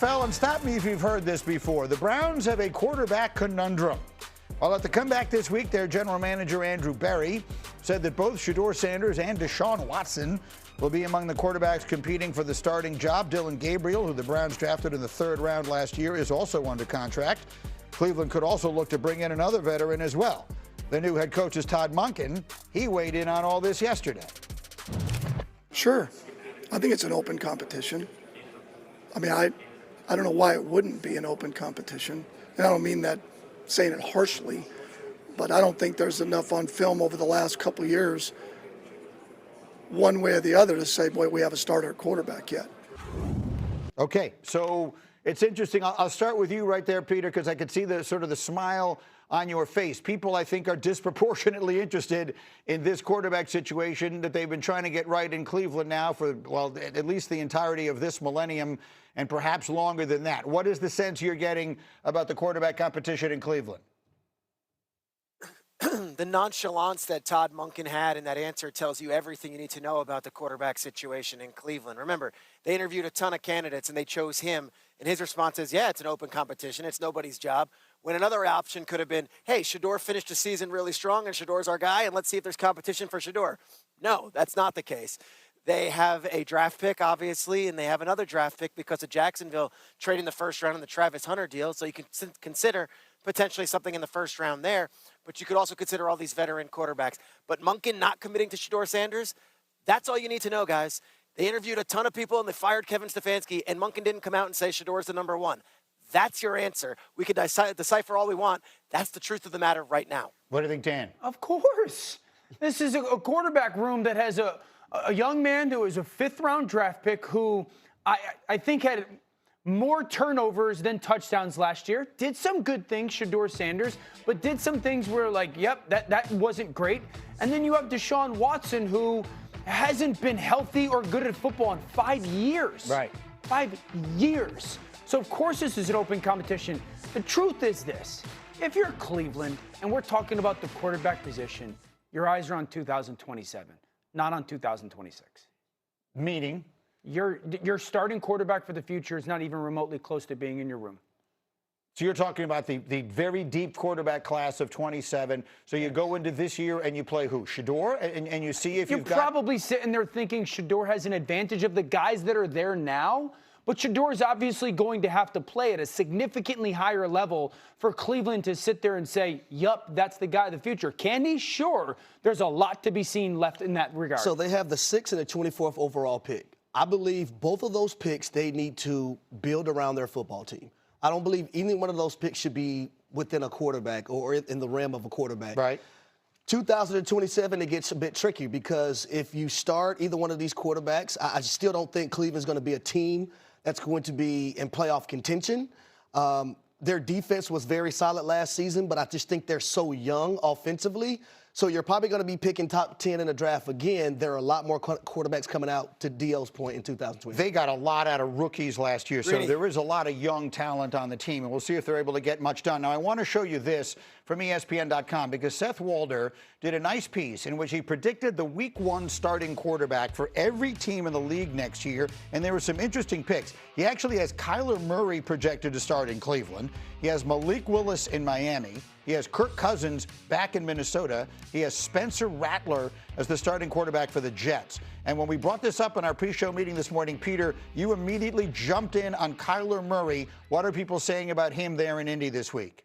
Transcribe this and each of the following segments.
And stop me if you've heard this before. The Browns have a quarterback conundrum. While at the comeback this week, their general manager, Andrew Berry, said that both Shedeur Sanders and Deshaun Watson will be among the quarterbacks competing for the starting job. Dylan Gabriel, who the Browns drafted in the 3rd round last year, is also under contract. Cleveland could also look to bring in another veteran as well. The new head coach is Todd Monken. He weighed in on all this yesterday. Sure. I think it's an open competition. I mean, I don't know why it wouldn't be an open competition. And I don't mean that saying it harshly, but I don't think there's enough on film over the last couple of years, one way or the other, to say, boy, we have a starter quarterback yet. Okay, so it's interesting. I'll start with you right there, Peter, because I could see the sort of the smile on your face. People, I think, are disproportionately interested in this quarterback situation that they've been trying to get right in Cleveland now for, well, at least the entirety of this millennium and perhaps longer than that. What is the sense you're getting about the quarterback competition in Cleveland? The nonchalance that Todd Monken had in that answer tells you everything you need to know about the quarterback situation in Cleveland. Remember, they interviewed a ton of candidates and they chose him. And his response is, yeah, it's an open competition. It's nobody's job. When another option could have been, hey, Shedeur finished the season really strong and Shedeur's our guy, and let's see if there's competition for Shedeur. No, that's not the case. They have a draft pick, obviously, and they have another draft pick because of Jacksonville trading the 1st round in the Travis Hunter deal. So you can consider potentially something in the 1st round there. But you could also consider all these veteran quarterbacks. But Monken not committing to Shedeur Sanders, that's all you need to know, guys. They interviewed a ton of people, and they fired Kevin Stefanski, and Monken didn't come out and say Shedeur's the number 1. That's your answer. We could decipher all we want. That's the truth of the matter right now. What do you think, Dan? Of course. This is a quarterback room that has a young man who is a 5th-round draft pick who I think had more turnovers than touchdowns last year. Did some good things, Shedeur Sanders, but did some things where, like, yep, that wasn't great. And then you have Deshaun Watson, who hasn't been healthy or good at football in 5 years. Right. 5 years. So, of course, this is an open competition. The truth is this. If you're Cleveland and we're talking about the quarterback position, your eyes are on 2027, not on 2026. Meaning? Your starting quarterback for the future is not even remotely close to being in your room. So you're talking about the very deep quarterback class of 27. So you go into this year and you play who? Shedeur? And you see if you've got... You're probably sitting there thinking Shedeur has an advantage of the guys that are there now. But Shedeur is obviously going to have to play at a significantly higher level for Cleveland to sit there and say, yup, that's the guy of the future. Can he? Sure. There's a lot to be seen left in that regard. So they have the 6th and the 24th overall pick. I believe both of those picks, they need to build around their football team. I don't believe either one of those picks should be within a quarterback or in the realm of a quarterback. Right. 2027, it gets a bit tricky because if you start either one of these quarterbacks, I still don't think Cleveland's going to be a team that's going to be in playoff contention. Their defense was very solid last season, but I just think they're so young offensively. So you're probably going to be picking top 10 in the draft again. There are a lot more quarterbacks coming out, to DL's point, in 2020. They got a lot out of rookies last year, so there is a lot of young talent on the team, and we'll see if they're able to get much done. Now, I want to show you this from ESPN.com because Seth Walder did a nice piece in which he predicted the Week 1 starting quarterback for every team in the league next year, and there were some interesting picks. He actually has Kyler Murray projected to start in Cleveland. He has Malik Willis in Miami. He has Kirk Cousins back in Minnesota. He has Spencer Rattler as the starting quarterback for the Jets. And when we brought this up in our pre-show meeting this morning, Peter, you immediately jumped in on Kyler Murray. What are people saying about him there in Indy this week?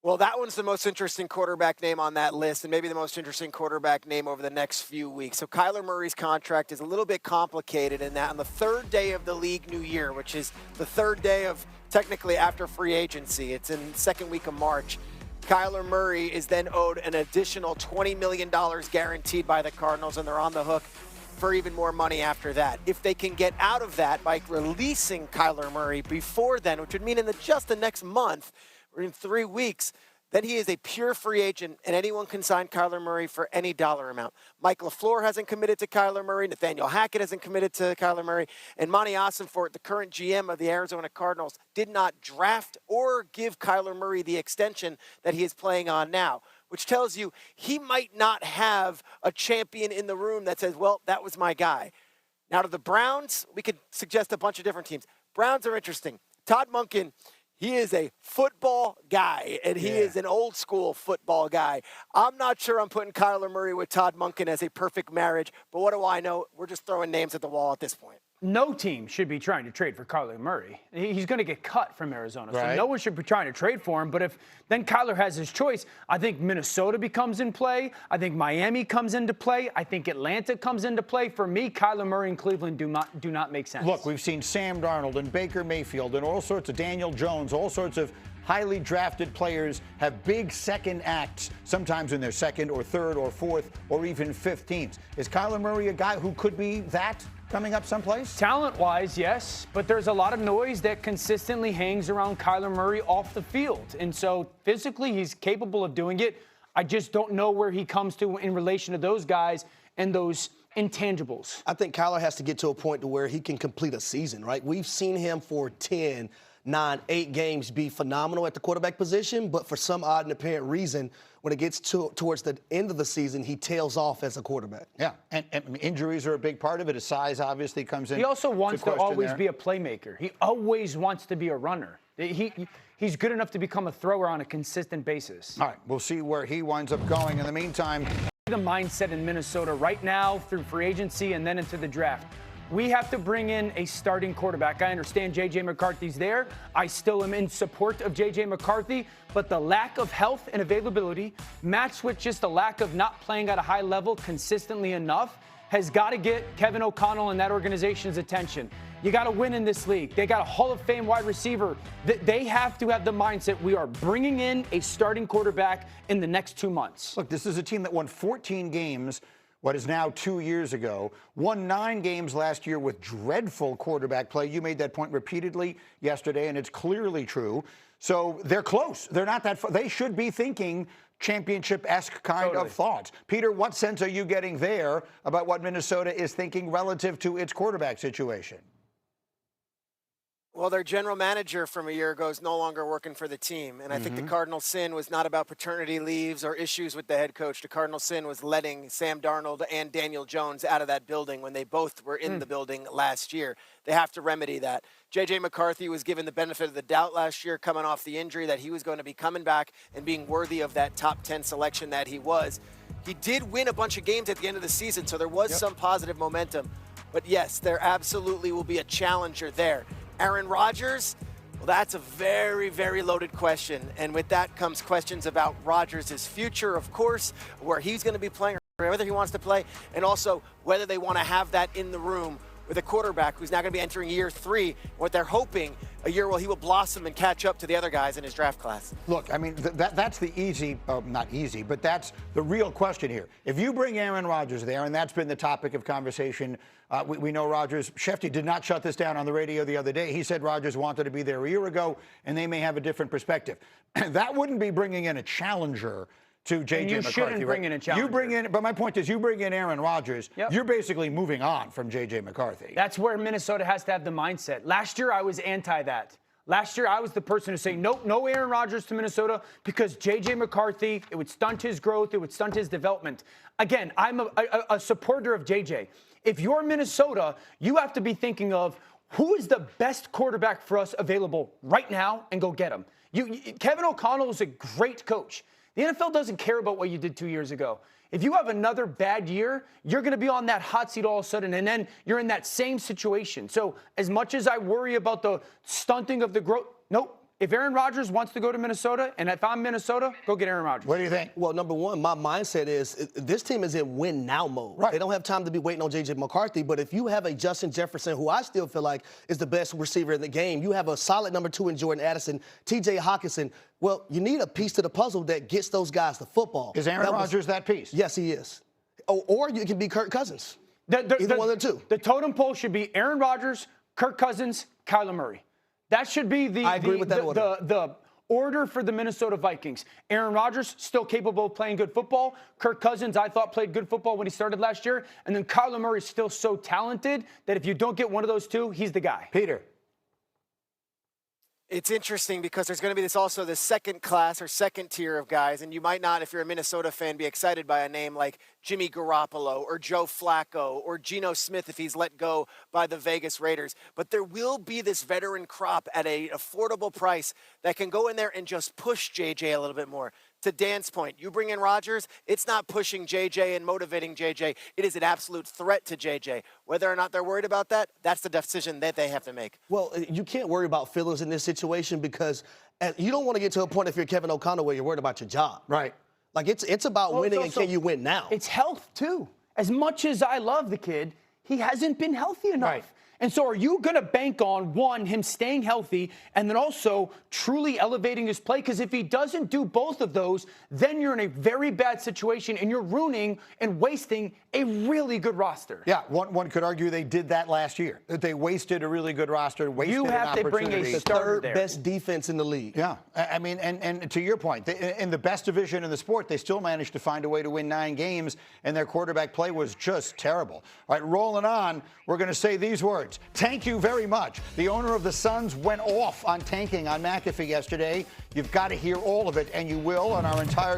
Well, that one's the most interesting quarterback name on that list, and maybe the most interesting quarterback name over the next few weeks. So Kyler Murray's contract is a little bit complicated in that on the 3rd day of the league new year, which is the 3rd day of technically after free agency, it's in the 2nd week of March, Kyler Murray is then owed an additional $20 million guaranteed by the Cardinals, and they're on the hook for even more money after that. If they can get out of that by releasing Kyler Murray before then, which would mean in just the next month, or in 3 weeks, then he is a pure free agent, and anyone can sign Kyler Murray for any dollar amount. Mike LaFleur hasn't committed to Kyler Murray. Nathaniel Hackett hasn't committed to Kyler Murray. And Monty Ossenfort, the current GM of the Arizona Cardinals, did not draft or give Kyler Murray the extension that he is playing on now, which tells you he might not have a champion in the room that says, well, that was my guy. Now to the Browns, we could suggest a bunch of different teams. Browns are interesting. Todd Monken, he is a football guy, and he is an old-school football guy. I'm not sure I'm putting Kyler Murray with Todd Monken as a perfect marriage, but what do I know? We're just throwing names at the wall at this point. No team should be trying to trade for Kyler Murray. He's going to get cut from Arizona, so Right. no one should be trying to trade for him. But if then Kyler has his choice, I think Minnesota becomes in play. I think Miami comes into play. I think Atlanta comes into play. For me, Kyler Murray and Cleveland do not make sense. Look, we've seen Sam Darnold and Baker Mayfield and all sorts of Daniel Jones, all sorts of highly drafted players have big second acts, sometimes in their second or third or fourth or even fifth teams. Is Kyler Murray a guy who could be that coming up someplace? Talent-wise, yes, but there's a lot of noise that consistently hangs around Kyler Murray off the field. And so physically, he's capable of doing it. I just don't know where he comes to in relation to those guys and those intangibles. I think Kyler has to get to a point to where he can complete a season, right? We've seen him for 10, 9, 8 games be phenomenal at the quarterback position, but for some odd and apparent reason, when it gets towards the end of the season, he tails off as a quarterback. Yeah, and injuries are a big part of it. His size obviously comes in. He also wants to always there. be a playmaker. He always wants to be a runner. He's good enough to become a thrower on a consistent basis. All right, we'll see where he winds up going. In the meantime, The mindset in Minnesota right now through free agency and then into the draft. We have to bring in a starting quarterback. I understand J.J. McCarthy's there. I still am in support of J.J. McCarthy, but the lack of health and availability, matched with just the lack of not playing at a high level consistently enough, has got to get Kevin O'Connell and that organization's attention. You got to win in this league. They got a Hall of Fame wide receiver. They have to have the mindset we are bringing in a starting quarterback in the next 2 months. look, this is a team that won 14 games, what is now 2 years ago, won 9 games last year with dreadful quarterback play. You made that point repeatedly yesterday, and it's clearly true. So they're close. They're not that far. They should be thinking championship-esque kind of thoughts. Peter, what sense are you getting there about what Minnesota is thinking relative to its quarterback situation? Well, their general manager from a year ago is no longer working for the team. And I think the cardinal sin was not about paternity leaves or issues with the head coach. The cardinal sin was letting Sam Darnold and Daniel Jones out of that building when they both were in the building last year. They have to remedy that. J.J. McCarthy was given the benefit of the doubt last year coming off the injury that he was going to be coming back and being worthy of that top 10 selection that he was. He did win a bunch of games at the end of the season, so there was some positive momentum. But yes, there absolutely will be a challenger there. Aaron Rodgers, well, that's a very, very loaded question. And with that comes questions about Rodgers' future, of course, where he's going to be playing, or whether he wants to play, and also whether they want to have that in the room with a quarterback who's now going to be entering year 3, what they're hoping, a year where he will blossom and catch up to the other guys in his draft class. Look, I mean, that's the easy, not easy, but that's the real question here. If you bring Aaron Rodgers there, and that's been the topic of conversation, we know Rodgers, Shefty did not shut this down on the radio the other day. He said Rodgers wanted to be there a year ago, and they may have a different perspective. That wouldn't be bringing in a challenger to J.J. And you McCarthy. shouldn't bring in a challenger. You bring in, but my point is, you bring in Aaron Rodgers, Yep. you're basically moving on from J.J. McCarthy. That's where Minnesota has to have the mindset. Last year, I was anti that. Last year, I was the person to say, nope, no Aaron Rodgers to Minnesota because J.J. McCarthy, it would stunt his growth, it would stunt his development. Again, I'm a supporter of J.J. If you're Minnesota, you have to be thinking of who is the best quarterback for us available right now and go get him. Kevin O'Connell is a great coach. The NFL doesn't care about what you did 2 years ago. If you have another bad year, you're going to be on that hot seat all of a sudden, and then you're in that same situation. So as much as I worry about the stunting of the growth, nope. If Aaron Rodgers wants to go to Minnesota, and if I'm Minnesota, go get Aaron Rodgers. What do you think? Well, number one, my mindset is this team is in win-now mode. Right. They don't have time to be waiting on J.J. McCarthy, but if you have a Justin Jefferson, who I still feel like is the best receiver in the game, you have a solid number 2 in Jordan Addison, T.J. Hawkinson, well, you need a piece to the puzzle that gets those guys the football. Is Aaron Rodgers that piece? Yes, he is. Or you can be Kirk Cousins. Either one of the two. The totem pole should be Aaron Rodgers, Kirk Cousins, Kyler Murray. That should be the order for the Minnesota Vikings. Aaron Rodgers, still capable of playing good football. Kirk Cousins, I thought, played good football when he started last year. And then Kyler Murray is still so talented that if you don't get one of those two, he's the guy. Peter. It's interesting because there's going to be this second class or second tier of guys, and you might not, if you're a Minnesota fan, be excited by a name like Jimmy Garoppolo or Joe Flacco or Geno Smith if he's let go by the Vegas Raiders. But there will be this veteran crop at an affordable price that can go in there and just push JJ a little bit more. To Dan's point, you bring in Rodgers, it's not pushing JJ and motivating JJ. It is an absolute threat to JJ. Whether or not they're worried about that, that's the decision that they have to make. Well, you can't worry about feelings in this situation because you don't want to get to a point if you're Kevin O'Connell where you're worried about your job. Right. Like, it's about winning, and can you win now? It's health, too. As much as I love the kid, he hasn't been healthy enough. Right. And so are you going to bank on, one, him staying healthy, and then also truly elevating his play? Because if he doesn't do both of those, then you're in a very bad situation, and you're ruining and wasting a really good roster. Yeah, one could argue they did that last year, that they wasted a really good roster, wasted You have an to bring opportunity. a starter Third there. best defense in the league. Yeah, I mean, and to your point, in the best division in the sport, they still managed to find a way to win 9 games, and their quarterback play was just terrible. All right, rolling on, we're going to say these words. Thank you very much. The owner of the Suns went off on tanking on McAfee yesterday. You've got to hear all of it, and you will on our entire